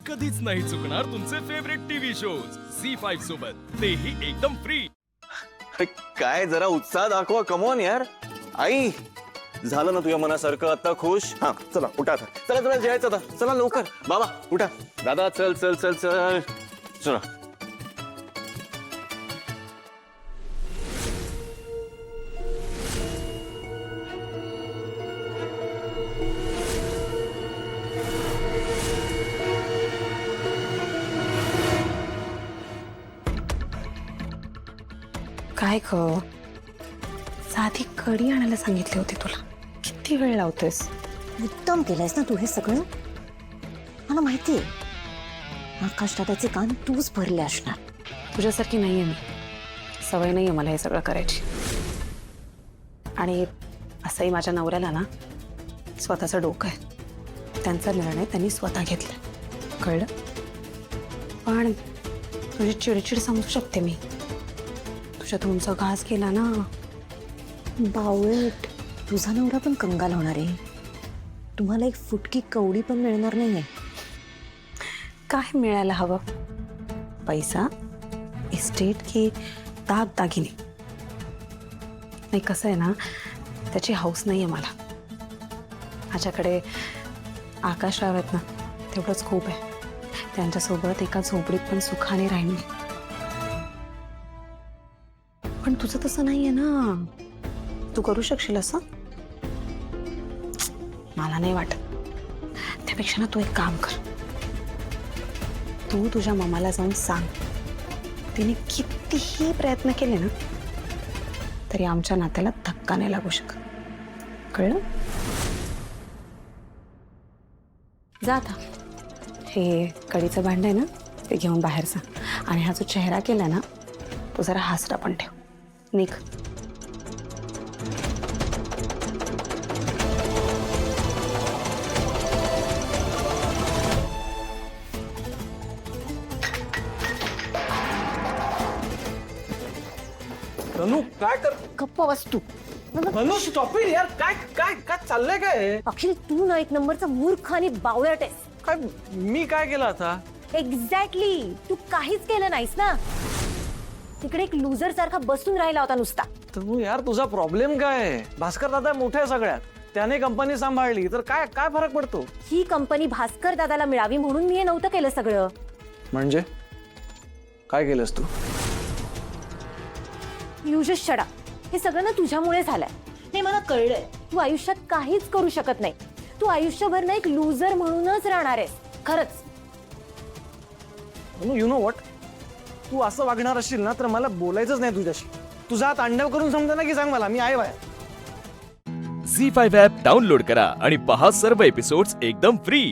कधीच नाही चुकणार तुमचे फेवरेट टीव्ही शोज झी5 सोबत, तेही एकदम फ्री। अरे काय जरा उत्साह दाखवा, कमॉन यार। आई झालं ना तुझ्या मनासारखं, आता खुश? हा चला उठा आता, चला चला जेवायचं आता, चला लवकर। बाबा उठा, दादा चल चल चल चल चला। काय ग, साधी कडी आणायला सांगितली होती तुला, किती वेळ लावतेस? उत्तम केलंयस ना तू हे सगळं। मला माहितीये आकाश दादाचे कान तूच भरले असणार। तुझ्यासारखी नाहीये मी, सवय नाहीये मला हे सगळं करायची। आणि असंही माझ्या नवऱ्याला ना स्वतःचं डोकं आहे, त्यांचा निर्णय त्यांनी स्वतः घेतला, कळलं? पण तुझी चिडचिड समजू शकते मी, तुझ्या तुमचा घास केला ना। बावळट, तुझा नवरा पण कंगाल होणार आहे, तुम्हाला एक फुटकी कवडी पण मिळणार नाहीये। काय मिळायला हवं? पैसा, इस्टेट की दाग दागिने? नाही, कसं आहे ना, त्याची हौस नाहीये मला। माझ्याकडे आकाशराव आहेत ना, तेवढंच खूप आहे। त्यांच्यासोबत एका झोपडीत पण सुखाने राहीन मी। पण तुझं तसं नाहीये ना, तू करू शकशील असं? मला नाही वाटत। त्यापेक्षा ना तू एक काम कर, तू तुझ्या मामाला जाऊन सांग, तिने कितीही प्रयत्न केले ना तरी आमच्या नात्याला धक्का नाही लागू शकत, कळलं? जा आता, हे कढीचं भांड आहे ना ते घेऊन बाहेर जा, आणि हा जो चेहरा केला ना तो जरा हासरा पण ठेव, निघ। तनु काय कर, गप्प बस तू। तनु स्टॉप इट यार, काय काय काय चाललंय काय? अखिल, तू ना एक नंबरचा मूर्ख आणि बावळट आहेस। काय मी काय केलं आता? एक्झॅक्टली, तू काहीच केलं नाहीस ना, तिकडे एक लुजर सारखा बसून राहिला होता नुसता। तनु यार तुझा प्रॉब्लेम काय आहे? भास्कर दादा मोठे आहे सगळ्यात, त्याने कंपनी सांभाळली तर काय काय फरक पडतो? ही कंपनी भास्कर दादाला मिळावी म्हणून मी हे नव्हतं केलं सगळं। म्हणजे काय केलंस तू? You just shut up. हे सगळं ना तुझ्यामुळे झालंय, हे मला कळलंय। तू आयुष्यात काहीच करू शकत नाही, तू आयुष्यभर ना एक लुजर म्हणूनच राहणार आहेस, खरंच। तनु यू नो व्हॉट, तू असं वागणार असशील ना तर मला बोलायचंच नाही तुझ्याशी। तुझा हात अंड्यावर करून समजा ना की सांग मला, मी आहे बाहेर। झी5 ॲप डाउनलोड करा आणि पहा सर्व एपिसोड्स एकदम फ्री।